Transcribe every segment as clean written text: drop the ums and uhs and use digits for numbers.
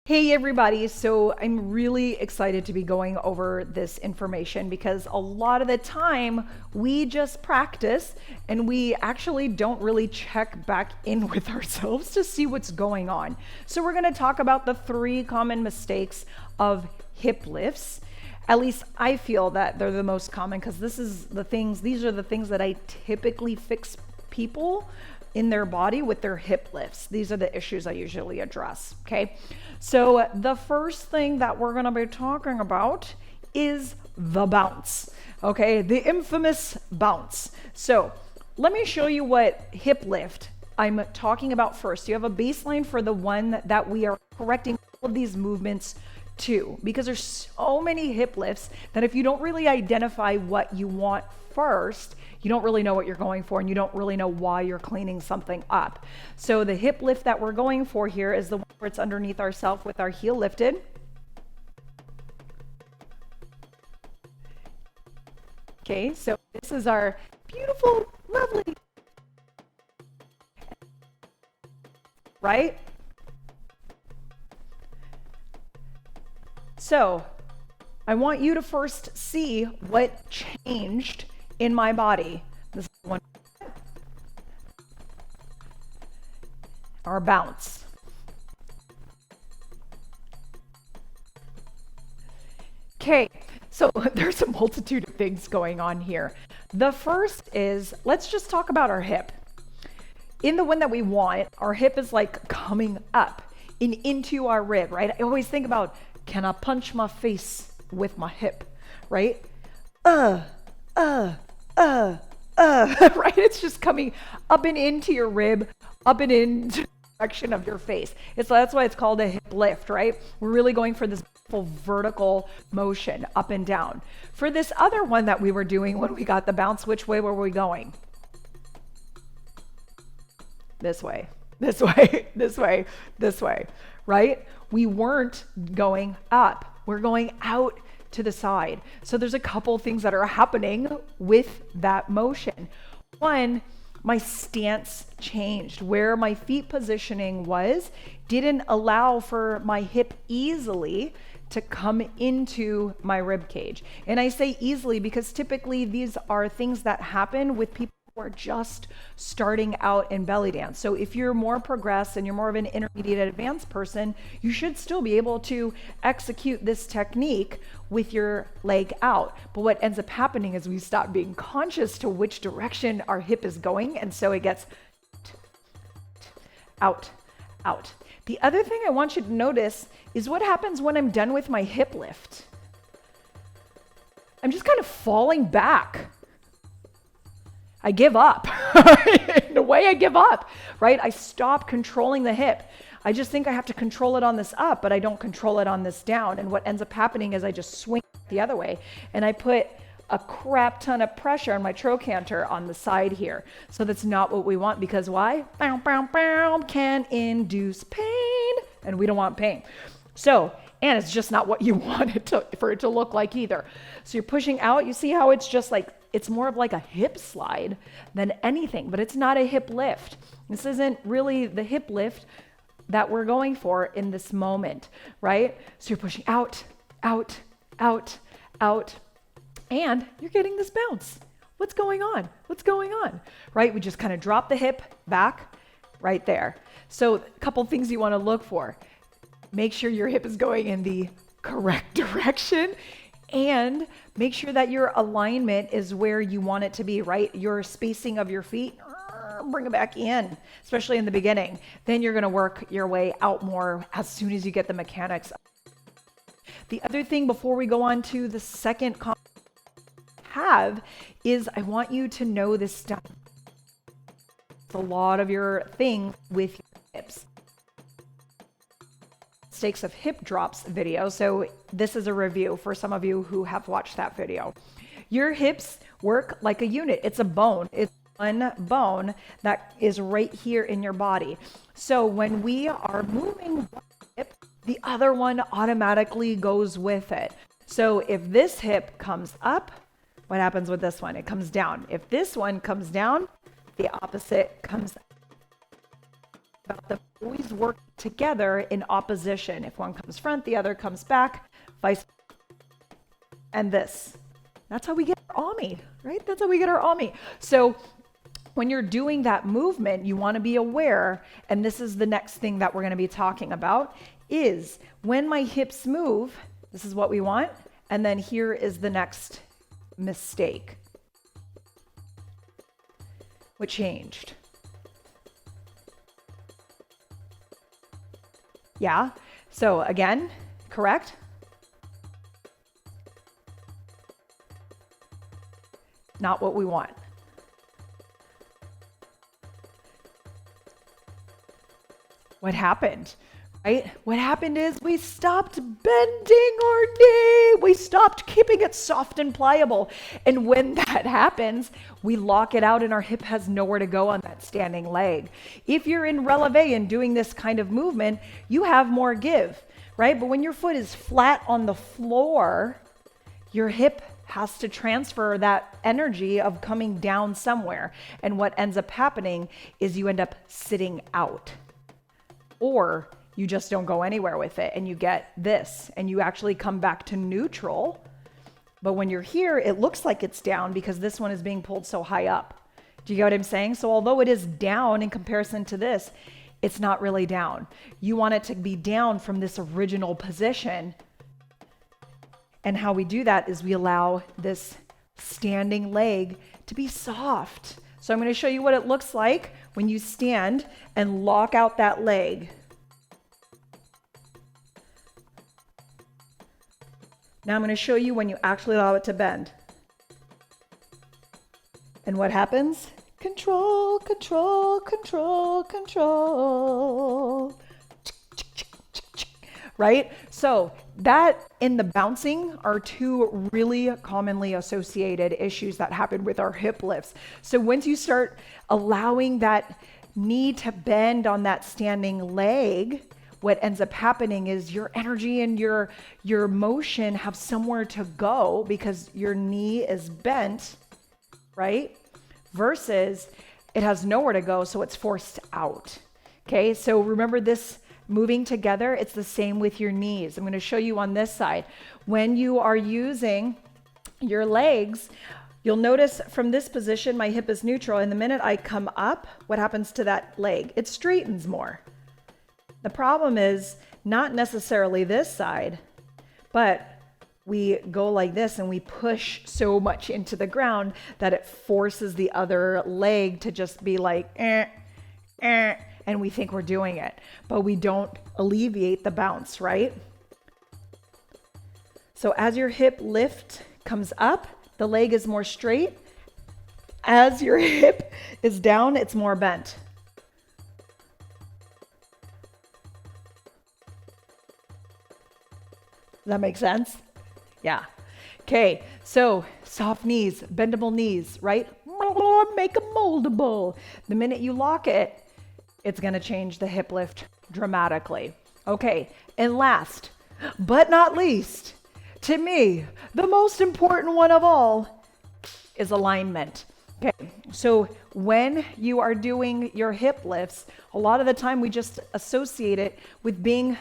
Hey everybody, so I'm really excited to be going over this information because a lot of the time we just practice and we actually don't really check back in with ourselves to see what's going on. So we're going to talk about the 3 common mistakes of hip lifts. At least I feel that they're the most common because these are the things that I typically fix people in their body with their hip lifts. These are the issues I usually address, okay? So the first thing that we're gonna be talking about is the bounce, okay? The infamous bounce. So let me show you what hip lift I'm talking about first. You have a baseline for the one that we are correcting all of these movements to, because there's so many hip lifts that if you don't really identify what you want first, you don't really know what you're going for and you don't really know why you're cleaning something up. So the hip lift that we're going for here is the one where it's underneath ourselves with our heel lifted. Okay, so this is our beautiful, lovely, right? So I want you to first see what changed in my body. This is one, our bounce. Okay, so there's a multitude of things going on here. The first is, let's just talk about our hip. In the one that we want, our hip is like coming up and into our rib, right? I always think about, can I punch my face with my hip, right? Right? It's just coming up and into your rib, up and into the direction of your face. That's why it's called a hip lift, right? We're really going for this full vertical motion up and down. For this other one that we were doing when we got the bounce, which way were we going? This way, this way, this way, this way, right? We weren't going up. We're going out to the side. So there's a couple things that are happening with that motion. One, my stance changed. Where my feet positioning didn't allow for my hip easily to come into my rib cage. And I say easily because typically these are things that happen with people who are just starting out in belly dance. So if you're more progressed and you're more of an intermediate advanced person, you should still be able to execute this technique with your leg out. But what ends up happening is we stop being conscious to which direction our hip is going, and so it gets out, out. The other thing I want you to notice is what happens when I'm done with my hip lift. I'm just kind of falling back. I give up. In a way, I give up, right? I stop controlling the hip. I just think I have to control it on this up, but I don't control it on this down. And what ends up happening is I just swing the other way and I put a crap ton of pressure on my trochanter on the side here. So that's not what we want, because why? Bow, bow, bow, can induce pain, and we don't want pain. So, and it's just not what you want for it to look like either. So you're pushing out. You see how it's just like, it's more of like a hip slide than anything, but it's not a hip lift. This isn't really the hip lift that we're going for in this moment, right? So you're pushing out, out, out, out, and you're getting this bounce. What's going on? What's going on? Right? We just kind of drop the hip back right there. So a couple things you want to look for. Make sure your hip is going in the correct direction, and make sure that your alignment is where you want it to be, right? Your spacing of your feet, bring it back in, especially in the beginning. Then you're going to work your way out more as soon as you get the mechanics. The other thing before we go on to the second is I want you to know this stuff. It's a lot of your thing with your hips. Mistakes of hip drops video. So this is a review for some of you who have watched that video. Your hips work like a unit. It's a bone. It's one bone that is right here in your body. So when we are moving one hip, the other one automatically goes with it. So if this hip comes up, what happens with this one? It comes down. If this one comes down, the opposite comes up. about them always work together in opposition. If one comes front, the other comes back, vice and this. That's how we get our Ami, right? That's how we get our Ami. So when you're doing that movement, you want to be aware, and this is the next thing that we're going to be talking about, is when my hips move, this is what we want, and then here is the next mistake. What changed? Yeah, so again, correct? Not what we want. What happened, right? What happened is we stopped bending our knee. We stopped keeping it soft and pliable. And when that happens, we lock it out and our hip has nowhere to go on that standing leg. If you're in releve and doing this kind of movement, you have more give, right? But when your foot is flat on the floor, your hip has to transfer that energy of coming down somewhere. And what ends up happening is you end up sitting out. Or you just don't go anywhere with it and you get this and you actually come back to neutral. But when you're here, it looks like it's down because this one is being pulled so high up. Do you get what I'm saying? So although it is down in comparison to this, it's not really down. You want it to be down from this original position. And how we do that is we allow this standing leg to be soft. So I'm going to show you what it looks like when you stand and lock out that leg. Now I'm going to show you when you actually allow it to bend. And what happens? Control, control, control, control. Right? So that and the bouncing are two really commonly associated issues that happen with our hip lifts. So once you start allowing that knee to bend on that standing leg, what ends up happening is your energy and your motion have somewhere to go because your knee is bent, right? Versus it has nowhere to go, so it's forced out. Okay, so remember this moving together, it's the same with your knees. I'm going to show you on this side. When you are using your legs, you'll notice from this position, my hip is neutral. And the minute I come up, what happens to that leg? It straightens more. The problem is not necessarily this side, but we go like this and we push so much into the ground that it forces the other leg to just be like, and we think we're doing it, but we don't alleviate the bounce, right? So as your hip lift comes up, the leg is more straight. As your hip is down, it's more bent. Does that make sense? Yeah. Okay, so soft knees, bendable knees, right? Make them moldable. The minute you lock it, it's going to change the hip lift dramatically. Okay, and last but not least, to me, the most important one of all is alignment. Okay, so when you are doing your hip lifts, a lot of the time we just associate it with being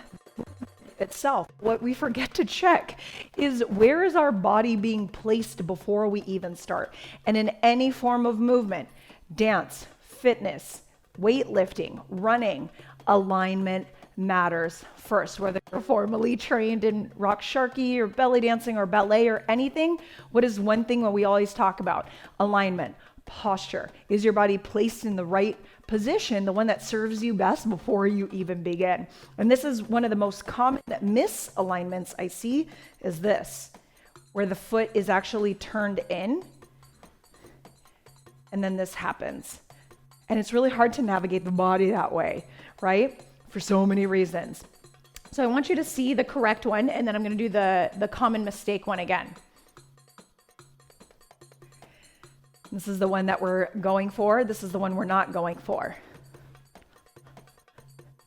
itself. What we forget to check is where is our body being placed before we even start. And in any form of movement, dance, fitness, weightlifting, running, alignment matters first. Whether you're formally trained in rock sharky or belly dancing or ballet or anything, what is one thing that we always talk about? Alignment, posture. Is your body placed in the right position, the one that serves you best before you even begin? And this is one of the most common misalignments I see is this, where the foot is actually turned in and then this happens. And it's really hard to navigate the body that way, right? For so many reasons. So I want you to see the correct one, and then I'm going to do the common mistake one again. This is the one that we're going for. This is the one we're not going for.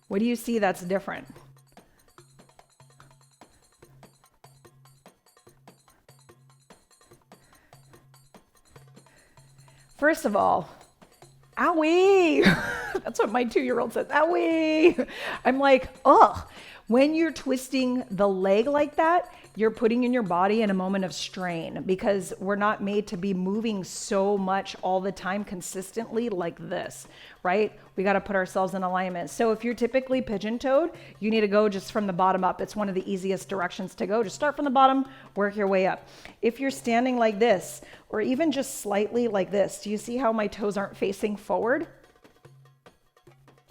What do you see that's different? First of all, owie! That's what my 2-year-old says. Owie. I'm like, ugh. When you're twisting the leg like that, you're putting in your body in a moment of strain because we're not made to be moving so much all the time consistently like this, right? We got to put ourselves in alignment. So if you're typically pigeon-toed, you need to go just from the bottom up. It's one of the easiest directions to go. Just start from the bottom, work your way up. If you're standing like this, or even just slightly like this, do you see how my toes aren't facing forward?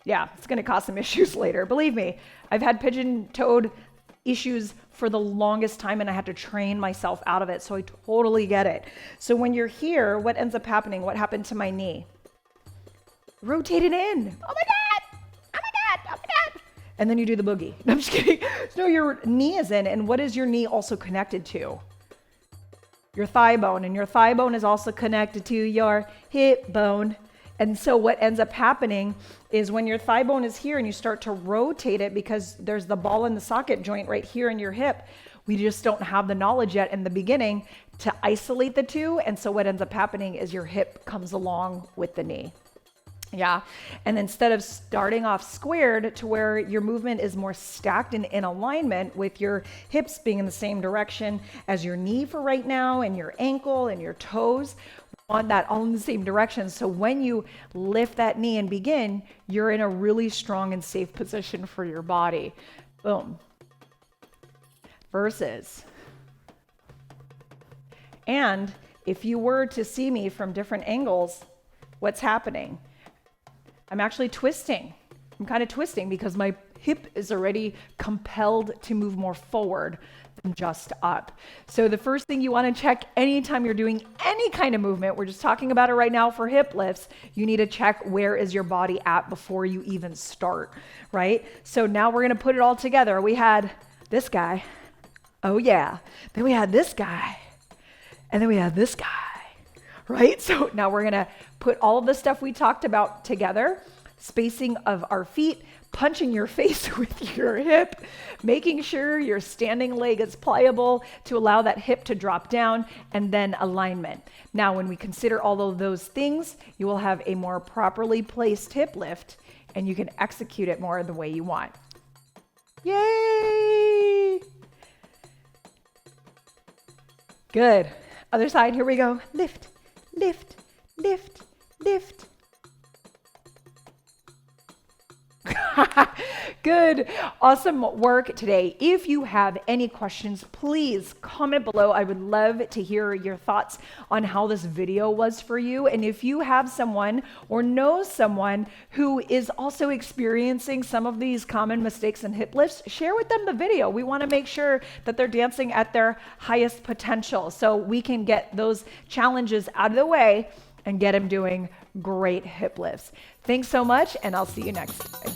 Yeah, it's going to cause some issues later. Believe me, I've had pigeon-toed issues for the longest time and I had to train myself out of it. So I totally get it. So when you're here, what ends up happening? What happened to my knee? Rotate it in. Oh my God. Oh my God. Oh my God. And then you do the boogie. No, I'm just kidding. No, your knee is in. And what is your knee also connected to? Your thigh bone. And your thigh bone is also connected to your hip bone. And so what ends up happening is when your thigh bone is here and you start to rotate it because there's the ball in the socket joint right here in your hip, we just don't have the knowledge yet in the beginning to isolate the two. And so what ends up happening is your hip comes along with the knee. Yeah. And instead of starting off squared to where your movement is more stacked and in alignment with your hips being in the same direction as your knee for right now and your ankle and your toes, on that all in the same direction. So when you lift that knee and begin, you're in a really strong and safe position for your body. Boom. Versus. And if you were to see me from different angles, what's happening? I'm actually twisting. I'm kind of twisting because my hip is already compelled to move more forward than just up. So the first thing you want to check anytime you're doing any kind of movement, we're just talking about it right now for hip lifts, you need to check where is your body at before you even start, right? So now we're going to put it all together. We had this guy. Oh yeah. Then we had this guy. And then we had this guy, right? So now we're going to put all of the stuff we talked about together, spacing of our feet, punching your face with your hip, making sure your standing leg is pliable to allow that hip to drop down, and then alignment. Now, when we consider all of those things, you will have a more properly placed hip lift, and you can execute it more the way you want. Yay! Good. Other side, here we go. Lift, lift, lift, lift. Good. Awesome work today. If you have any questions, please comment below. I would love to hear your thoughts on how this video was for you. And if you have someone or know someone who is also experiencing some of these common mistakes in hip lifts, share with them the video. We want to make sure that they're dancing at their highest potential so we can get those challenges out of the way and get them doing great hip lifts. Thanks so much, and I'll see you next time.